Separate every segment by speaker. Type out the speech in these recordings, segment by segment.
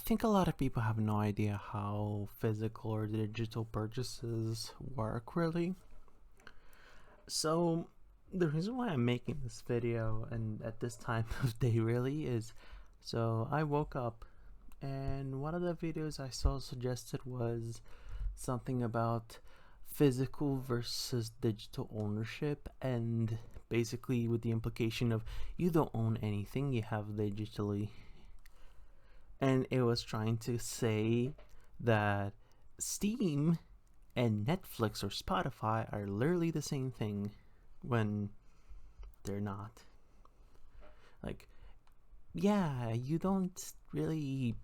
Speaker 1: think a lot of people have no idea how physical or digital purchases work, really. So, the reason why I'm making this video and at this time of day really is so I woke up and one of the videos I saw suggested was something about physical versus digital ownership, and basically with the implication of you don't own anything you have digitally. And it was trying to say that Steam and Netflix or Spotify are literally the same thing when they're not. Like, yeah, you don't really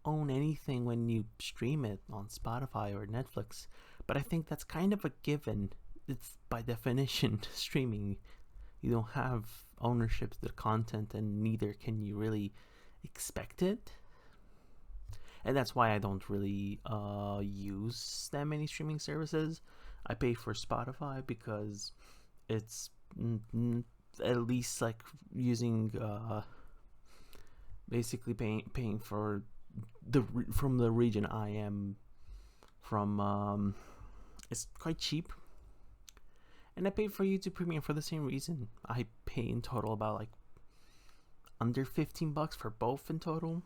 Speaker 1: own anything when you stream it on Spotify or Netflix, but I think that's kind of a given. It's by definition streaming. You don't have ownership to the content, and neither can you really expect it. And that's why I don't really use that many streaming services. I pay for Spotify because it's at least like using basically paying for from the region I am from. It's quite cheap, and I pay for YouTube Premium for the same reason. I pay in total about like under $15 for both in total,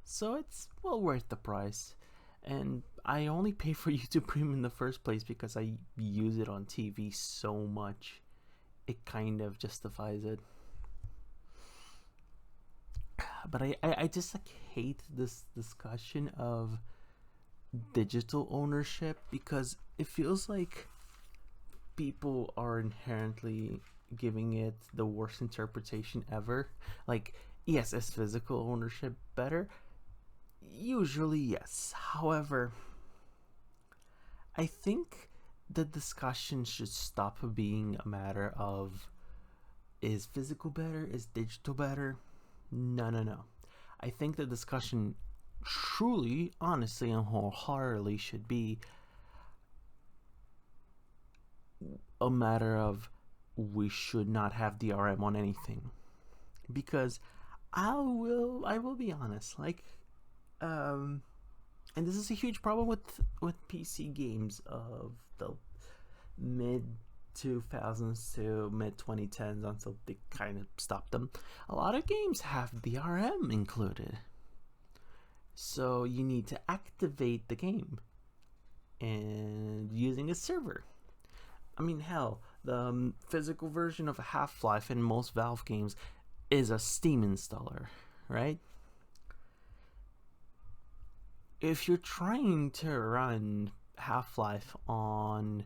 Speaker 1: so it's well worth the price. And I only pay for YouTube Premium in the first place because I use it on TV so much. It kind of justifies it. But I just like hate this discussion of digital ownership because it feels like people are inherently giving it the worst interpretation ever. Like, yes, is physical ownership better? Usually, yes. However, I think the discussion should stop being a matter of is physical better, is digital better? No. I think the discussion truly, honestly, and wholeheartedly should be a matter of we should not have DRM on anything. Because I will be honest, like and this is a huge problem with PC games of the mid 2000s to mid 2010s until they kind of stopped them. A lot of games have DRM included, so you need to activate the game and using a server. I mean, hell, the physical version of Half-Life in most Valve games is a Steam installer, right? If you're trying to run Half-Life on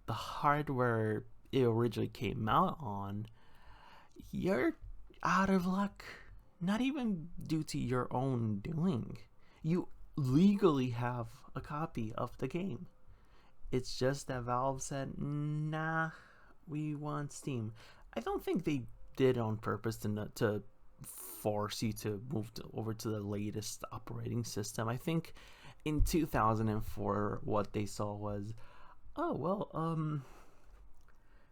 Speaker 1: the hardware it originally came out on, you're out of luck. Not even due to your own doing. You legally have a copy of the game. It's just that Valve said, nah, we want Steam. I don't think they did on purpose to force you to move over to the latest operating system. I think in 2004 what they saw was, oh well,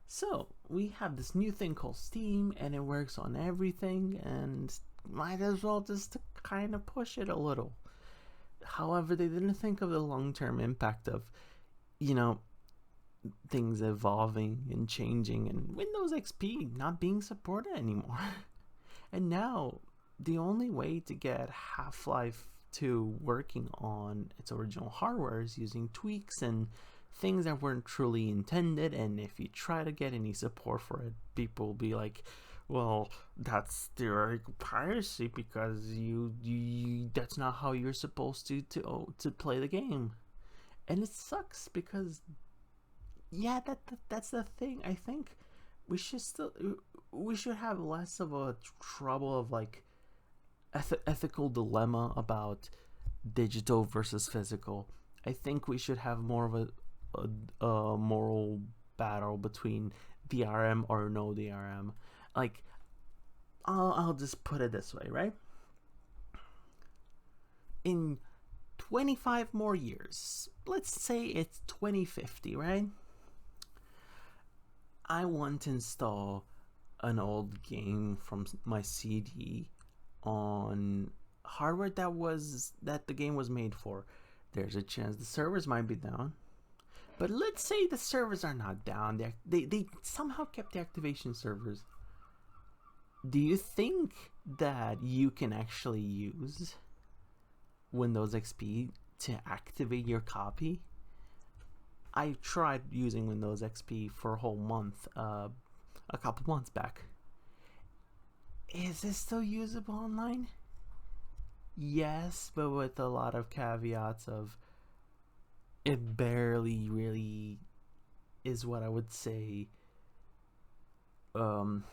Speaker 1: so we have this new thing called Steam and it works on everything, and might as well just kind of push it a little. However, they didn't think of the long-term impact of, you know, things evolving and changing and Windows XP not being supported anymore. And now the only way to get Half-Life 2 working on its original hardware is using tweaks and things that weren't truly intended. And if you try to get any support for it, people will be like, well, that's theoretical piracy because you that's not how you're supposed to play the game. And it sucks because yeah, that's the thing. I think we should have less of a trouble of like ethical dilemma about digital versus physical. I think we should have more of a moral battle between DRM or no DRM. Like, I'll just put it this way, right? In 25 more years, let's say it's 2050, right? I want to install an old game from my CD on hardware that the game was made for, there's a chance the servers might be down. But let's say the servers are not down. They somehow kept the activation servers. Do you think that you can actually use Windows XP to activate your copy? I tried using Windows XP for a whole month, a couple months back. Is this still usable online? Yes, but with a lot of caveats of it barely really is what I would say. Um,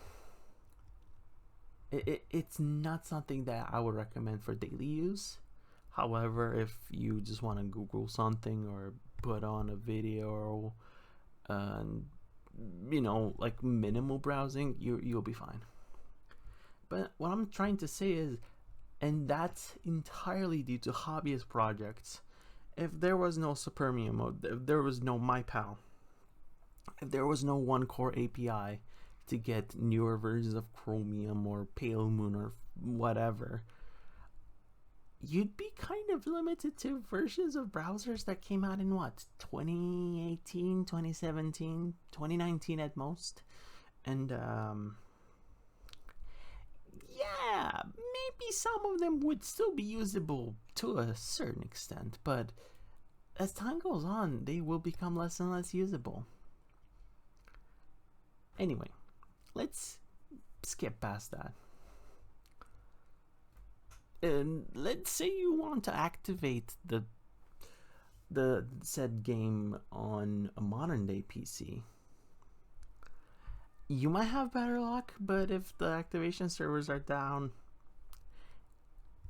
Speaker 1: it's not something that I would recommend for daily use. However, if you just want to Google something or put on a video and like minimal browsing, you'll be fine. But what I'm trying to say is, and that's entirely due to hobbyist projects. If there was no Supermium mode, if there was no MyPal, if there was no one core API to get newer versions of Chromium or Pale Moon or whatever, you'd be kind of limited to versions of browsers that came out in what, 2018, 2017, 2019 at most. And yeah, maybe some of them would still be usable to a certain extent, but as time goes on, they will become less and less usable. Anyway, let's skip past that. And let's say you want to activate the said game on a modern day PC. You might have better luck, but if the activation servers are down,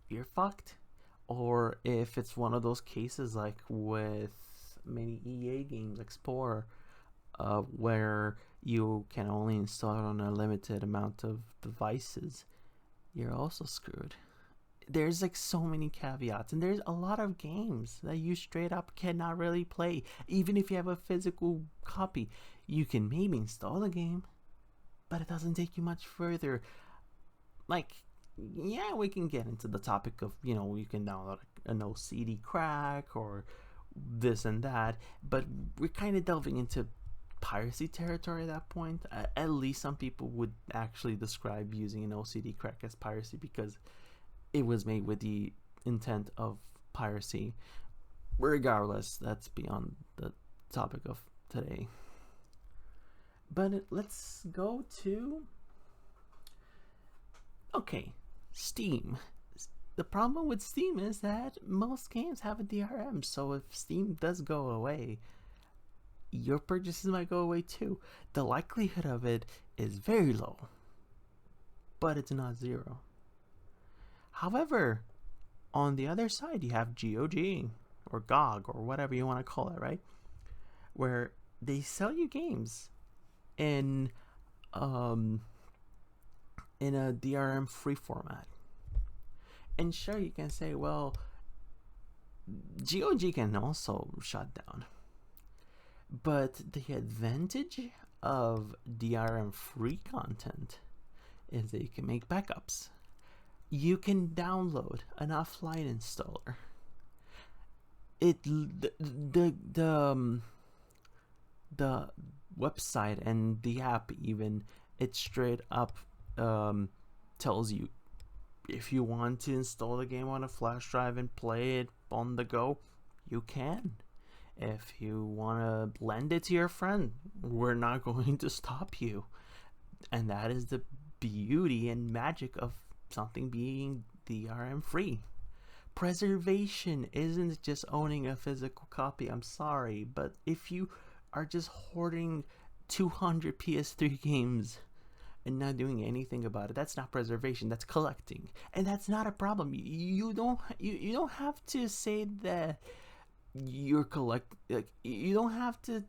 Speaker 1: you're fucked. Or if it's one of those cases like with many EA games, Explorer, where you can only install it on a limited amount of devices, you're also screwed. There's like so many caveats, and there's a lot of games that you straight up cannot really play. Even if you have a physical copy, you can maybe install the game, but it doesn't take you much further. Like, yeah, we can get into the topic of, you can download a no CD crack or this and that, but we're kind of delving into piracy territory at that point. At least some people would actually describe using an OCD crack as piracy because it was made with the intent of piracy. Regardless, that's beyond the topic of today. But let's go to... Okay, Steam. The problem with Steam is that most games have a DRM, so if Steam does go away, your purchases might go away too. The likelihood of it is very low, but it's not zero. However, on the other side, you have GOG or GOG or whatever you want to call it, right? Where they sell you games in a DRM free format. And sure, you can say, well, GOG can also shut down. But the advantage of DRM free content is that you can make backups. You can download an offline installer. The website and the app even, it straight up tells you if you want to install the game on a flash drive and play it on the go, you can. If you want to lend it to your friend, we're not going to stop you. And that is the beauty and magic of something being DRM free. Preservation isn't just owning a physical copy. I'm sorry, but if you are just hoarding 200 PS3 games and not doing anything about it, that's not preservation, that's collecting. And that's not a problem. You don't have to say that you're you don't have to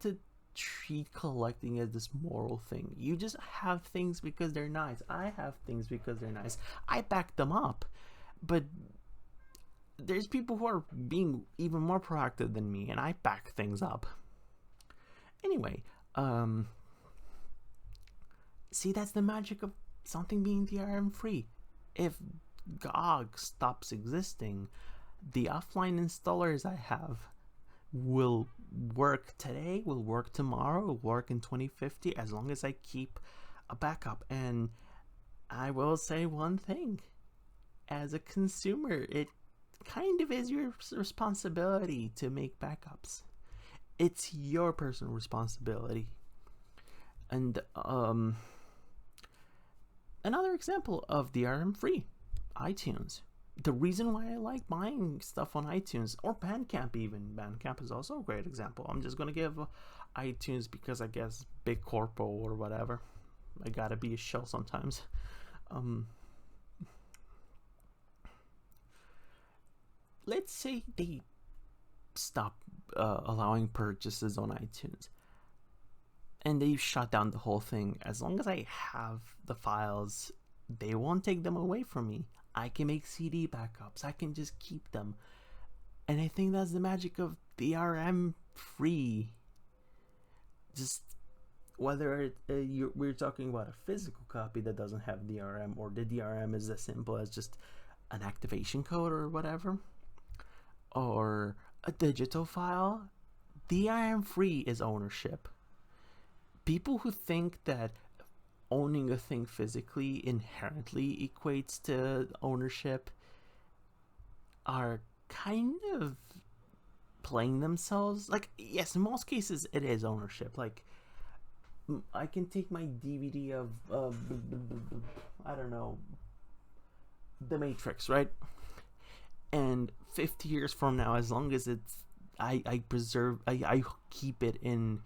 Speaker 1: treat collecting as this moral thing. You just have things because they're nice. I have things because they're nice. I back them up. But there's people who are being even more proactive than me, and I back things up. Anyway, see, that's the magic of something being DRM free. If GOG stops existing, the offline installers I have will work today, will work tomorrow, will work in 2050, as long as I keep a backup. And I will say one thing: as a consumer, it kind of is your responsibility to make backups. It's your personal responsibility. And another example of DRM free, iTunes. The reason why I like buying stuff on iTunes, or Bandcamp even. Bandcamp is also a great example. I'm just gonna give iTunes because I guess big corpo or whatever. I gotta be a shell sometimes. Let's say they stop allowing purchases on iTunes, and they shut down the whole thing. As long as I have the files, they won't take them away from me. I can make CD backups. I can just keep them. And I think that's the magic of DRM free. Just whether we're talking about a physical copy that doesn't have DRM, or the DRM is as simple as just an activation code or whatever, or a digital file, DRM free is ownership. People who think that owning a thing physically inherently equates to ownership are kind of playing themselves. Like, yes, in most cases it is ownership. Like, I can take my DVD of I don't know, The Matrix, right? And 50 years from now, as long as it's I keep it in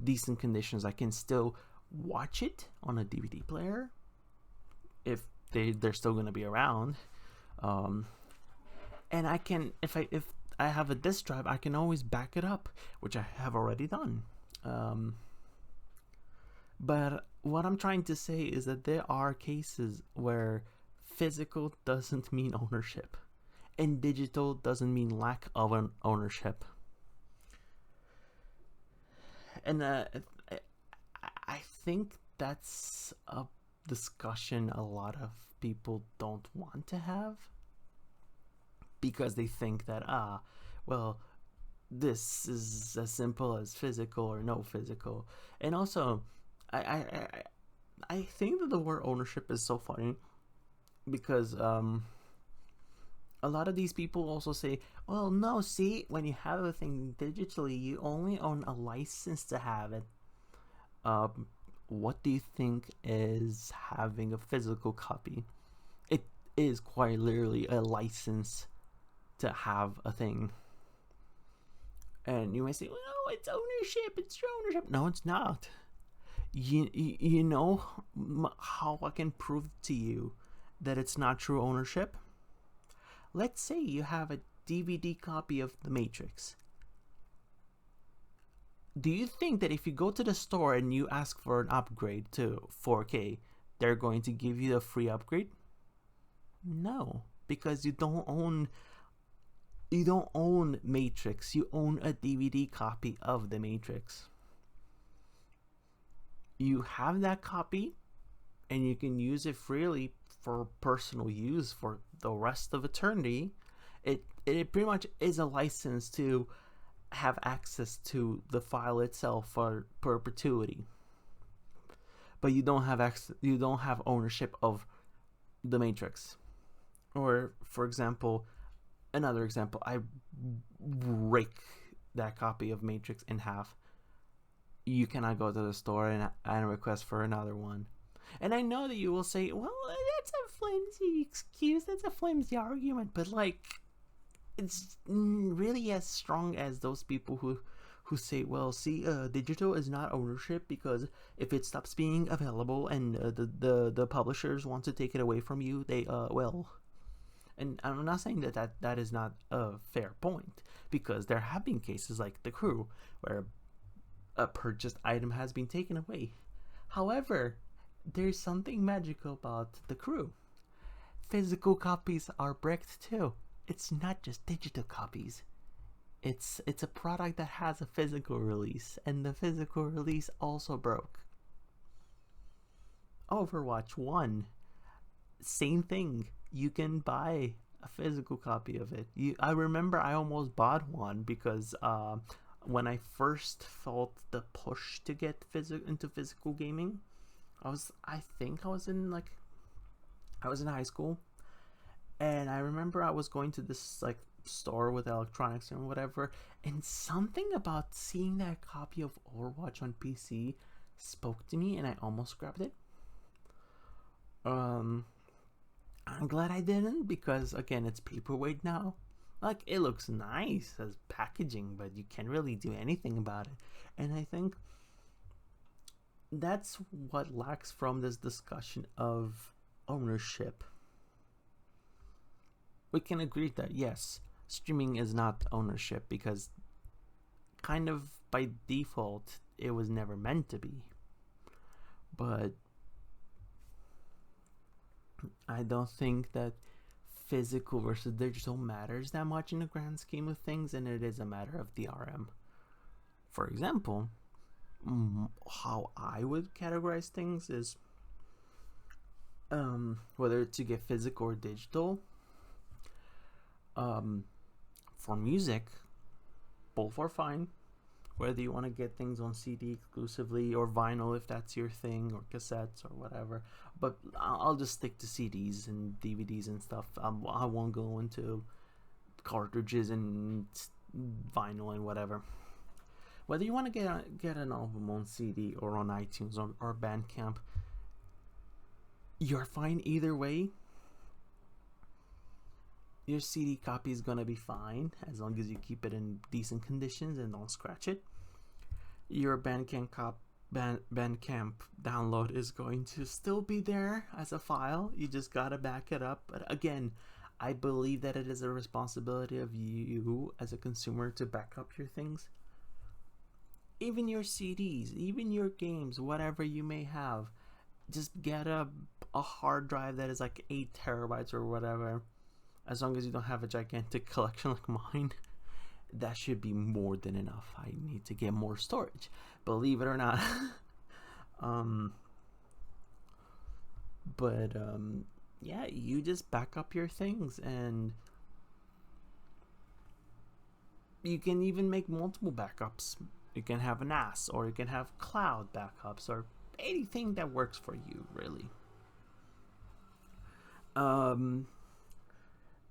Speaker 1: decent conditions, I can still watch it on a DVD player if they're still going to be around. And I can, if I have a disk drive, I can always back it up, which I have already done. But what I'm trying to say is that there are cases where physical doesn't mean ownership, and digital doesn't mean lack of an ownership. And I think that's a discussion a lot of people don't want to have, because they think that, well, this is as simple as physical or no physical. And also, I think that the word ownership is so funny, because a lot of these people also say, well, no, see, when you have a thing digitally, you only own a license to have it. What do you think is having a physical copy? It is quite literally a license to have a thing. And you may say, well, it's ownership, it's your ownership. No, it's not. You know how I can prove to you that it's not true ownership? Let's say you have a DVD copy of The Matrix. Do you think that if you go to the store and you ask for an upgrade to 4K, they're going to give you a free upgrade? No, because you don't own Matrix. You own a DVD copy of The Matrix. You have that copy, and you can use it freely for personal use for the rest of eternity. It pretty much is a license to have access to the file itself for perpetuity. But you don't have ownership of The Matrix. Or, for example, another example, I break that copy of Matrix in half. You cannot go to the store and request for another one. And I know that you will say, well, that's a flimsy excuse, that's a flimsy argument, but like, it's really as strong as those people who say, well, see, digital is not ownership, because if it stops being available and the publishers want to take it away from you, they will. And I'm not saying that is not a fair point, because there have been cases like The Crew where a purchased item has been taken away. However, there's something magical about The Crew. Physical copies are bricked too. It's not just digital copies. It's a product that has a physical release, and the physical release also broke. Overwatch 1, same thing. you can buy a physical copy of it. I remember I almost bought one because when I first felt the push to get into physical gaming, I think I was in high school, and I remember I was going to this like store with electronics and whatever, and something about seeing that copy of Overwatch on PC spoke to me, and I almost grabbed it. Um, I'm glad I didn't because again, it's paperweight now. Like it looks nice as packaging, but you can't really do anything about it. And I think that's what lacks from this discussion of ownership. We can agree that yes, streaming is not ownership because kind of by default it was never meant to be. But I don't think that physical versus digital matters that much in the grand scheme of things, and it is a matter of DRM. For example, how I would categorize things is whether to get physical or digital. For music, both are fine. Whether you want to get things on CD exclusively or vinyl if that's your thing, or cassettes or whatever. But I'll just stick to CDs and DVDs and stuff. I won't go into cartridges and vinyl and whatever. Whether you want to get an album on CD or on iTunes or Bandcamp, you're fine either way. Your CD copy is gonna be fine as long as you keep it in decent conditions and don't scratch it. Your Bandcamp download is going to still be there as a file. You just gotta back it up. But again, I believe that it is a responsibility of you as a consumer to back up your things. Even your CDs, even your games, whatever you may have, just get a hard drive that is like 8 terabytes or whatever. As long as you don't have a gigantic collection like mine, that should be more than enough. I need to get more storage, believe it or not. Yeah, you just back up your things, and you can even make multiple backups. You can have an NAS, or you can have cloud backups, or anything that works for you, really.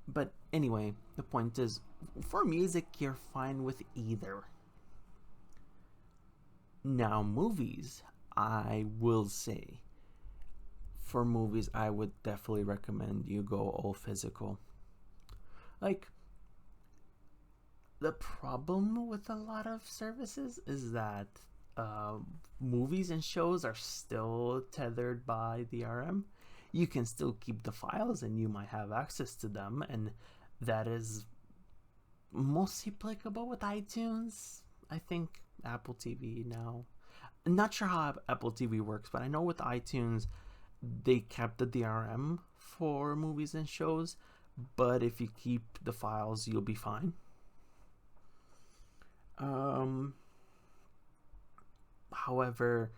Speaker 1: But anyway, the point is, for music, you're fine with either. Now, movies, I will say, for movies, I would definitely recommend you go all physical. Like, the problem with a lot of services is that movies and shows are still tethered by DRM. You can still keep the files and you might have access to them, and that is mostly applicable with iTunes. I think Apple TV now. I'm not sure how Apple TV works, but I know with iTunes they kept the DRM for movies and shows, but if you keep the files, you'll be fine. However,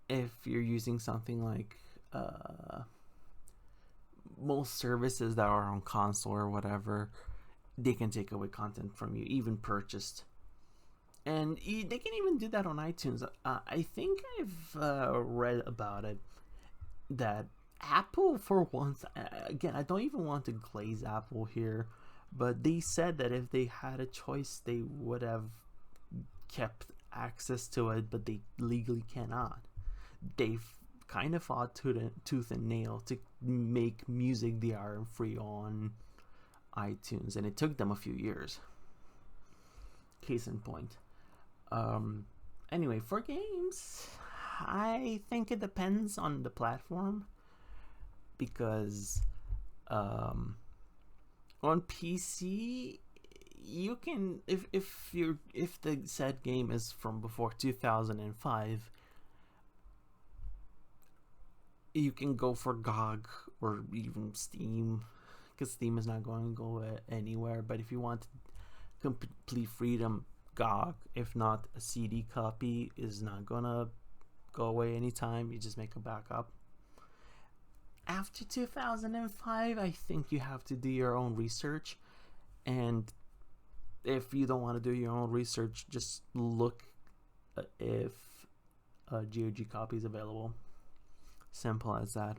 Speaker 1: if you're using something like most services that are on console or whatever, they can take away content from you, even purchased. And they can even do that on iTunes. I think I've read about it that Apple, for once, again, I don't even want to glaze Apple here, but they said that if they had a choice, they would have kept access to it, but they legally cannot. They've kind of fought tooth and nail to make music DRM free on iTunes, and it took them a few years. Case in point. Anyway, for games, I think it depends on the platform, because on PC you can, if the said game is from before 2005, you can go for GOG or even Steam, because Steam is not going to go anywhere. But if you want complete freedom, GOG. If not, a CD copy is not gonna go away anytime. You just make a backup. after 2005, I think you have to do your own research. And if you don't want to do your own research, just look if a GOG copy is available. Simple as that.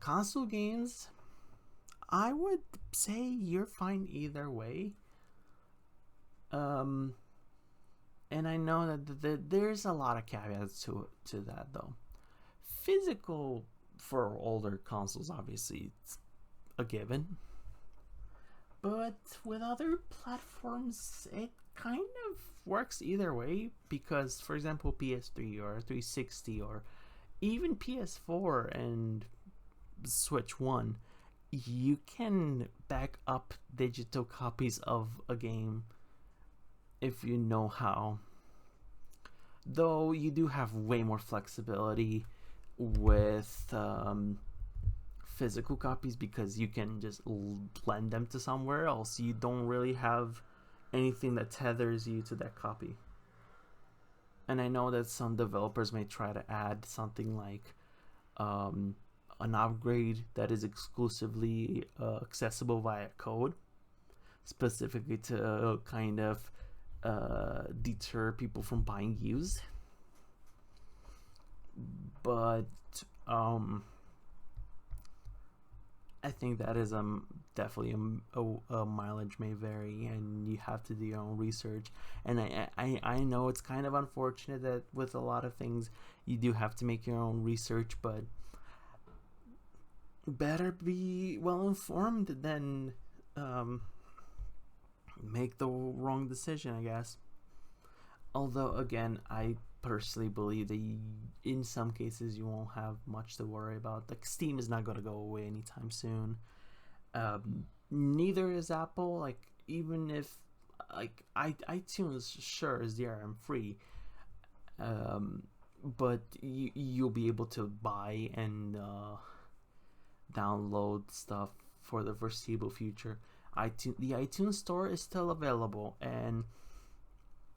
Speaker 1: Console games, I would say you're fine either way. And I know that there's a lot of caveats to that though. Physical for older consoles, obviously, it's a given. But with other platforms, it kind of works either way because, for example, PS3 or 360 or even PS4 and Switch 1, you can back up digital copies of a game if you know how. Though you do have way more flexibility with physical copies because you can just lend them to somewhere else. You don't really have anything that tethers you to that copy. And I know that some developers may try to add something like an upgrade that is exclusively accessible via code, specifically to kind of deter people from buying used. But I think that is definitely a mileage may vary, and you have to do your own research. And I know it's kind of unfortunate that with a lot of things you do have to make your own research, but better be well informed than make the wrong decision, I guess. Although again, I personally believe that in some cases you won't have much to worry about. Like, Steam is not going to go away anytime soon. Neither is Apple. Like, even if like iTunes sure is DRM free, but you'll be able to buy and download stuff for the foreseeable future. The iTunes store is still available, and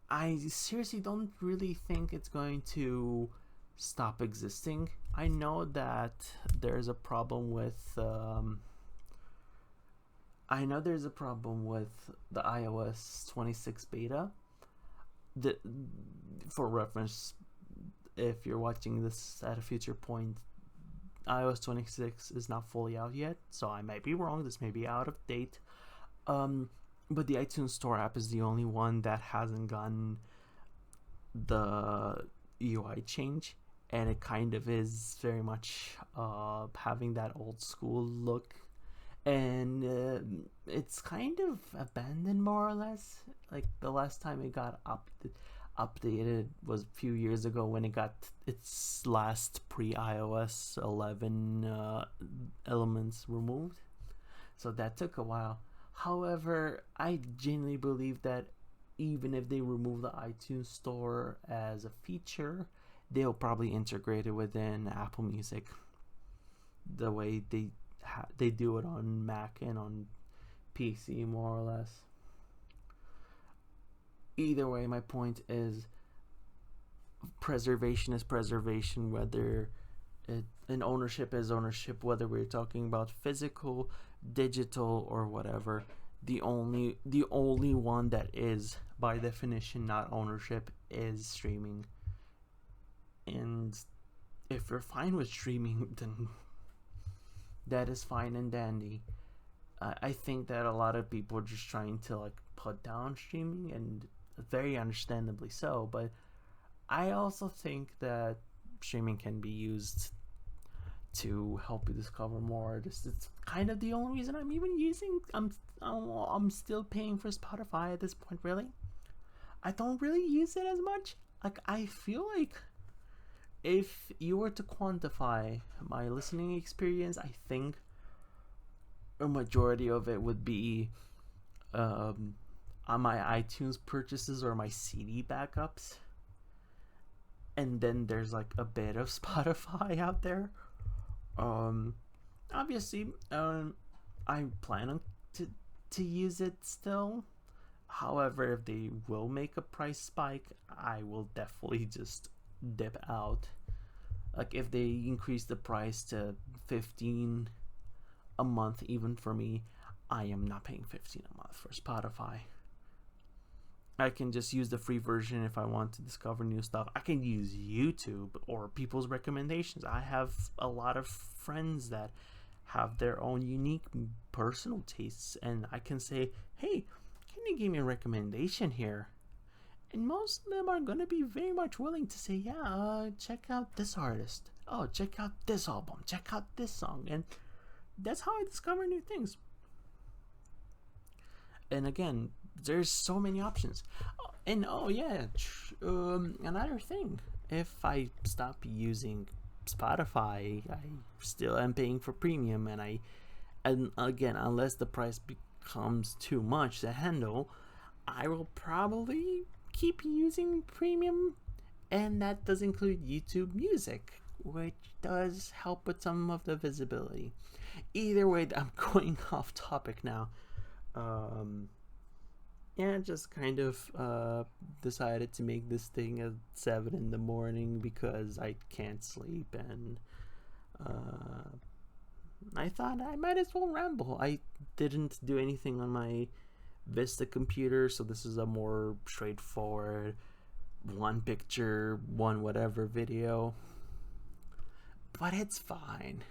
Speaker 1: I seriously don't really think it's going to stop existing. I know that there's a problem with the iOS 26 beta. For reference, if you're watching this at a future point, iOS 26 is not fully out yet, so I might be wrong. This may be out of date. But the iTunes Store app is the only one that hasn't gotten the UI change, and it kind of is very much having that old school look, and it's kind of abandoned more or less. Like, the last time it got updated was a few years ago when it got its last pre-iOS 11 elements removed, so that took a while. However, I genuinely believe that even if they remove the iTunes Store as a feature, they'll probably integrate it within Apple Music the way they do it on Mac and on PC, more or less. Either way, my point is preservation is preservation, whether and ownership is ownership, whether we're talking about physical, digital, or whatever. The only one that is by definition not ownership is streaming. And if you're fine with streaming, then that is fine and dandy. I think that a lot of people are just trying to like put down streaming, and very understandably so, but I also think that streaming can be used to help you discover more artists. It's kind of the only reason I'm even using. I'm still paying for Spotify at this point. Really, I don't really use it as much. Like, I feel like if you were to quantify my listening experience, I think a majority of it would be on my iTunes purchases or my CD backups, and then there's like a bit of Spotify out there. Obviously, I plan on to use it still. However, if they will make a price spike, I will definitely just dip out. Like if they increase the price to 15 a month, even for me, I am not paying 15 a month for Spotify. I can just use the free version if I want to discover new stuff. I can use YouTube or people's recommendations. I have a lot of friends that have their own unique personal tastes, and I can say, hey, can you give me a recommendation here? And most of them are going to be very much willing to say, yeah, check out this artist. Oh, check out this album. Check out this song. And that's how I discover new things. And again, there's so many options. And oh yeah, another thing, if I stop using Spotify, I still am paying for premium, and again, unless the price becomes too much to handle, I will probably keep using premium, and that does include YouTube Music, which does help with some of the visibility. Either way, I'm going off topic now. Yeah, just kind of decided to make this thing at 7 in the morning because I can't sleep, and I thought I might as well ramble. I didn't do anything on my Vista computer, so this is a more straightforward one picture, one whatever video. But it's fine.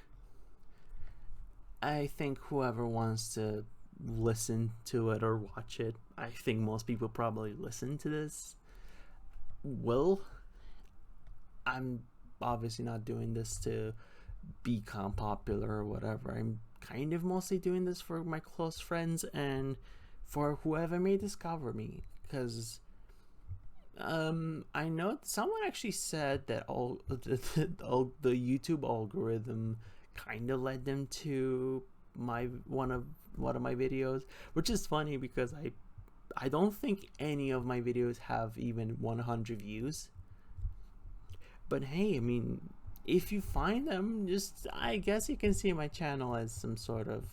Speaker 1: I think whoever wants to listen to it or watch it, I think most people probably listen to this will. I'm obviously not doing this to become popular or whatever. I'm kind of mostly doing this for my close friends and for whoever may discover me, because I know someone actually said that all the YouTube algorithm kind of led them to my one of my videos, which is funny because I don't think any of my videos have even 100 views. But hey, I mean, if you find them, just I guess you can see my channel as some sort of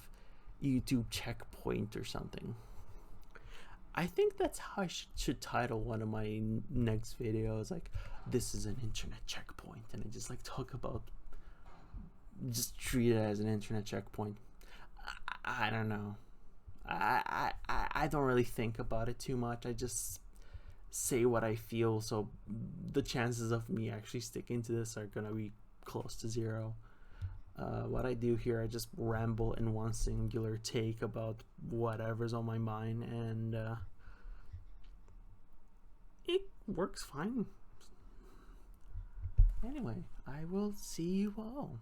Speaker 1: YouTube checkpoint or something. I think that's how I should title one of my next videos. Like, this is an internet checkpoint, and I just like talk about, just treat it as an internet checkpoint. I don't know. I don't really think about it too much. I just say what I feel, so the chances of me actually sticking to this are gonna be close to zero. What I do here, I just ramble in one singular take about whatever's on my mind, and it works fine. Anyway, I will see you all.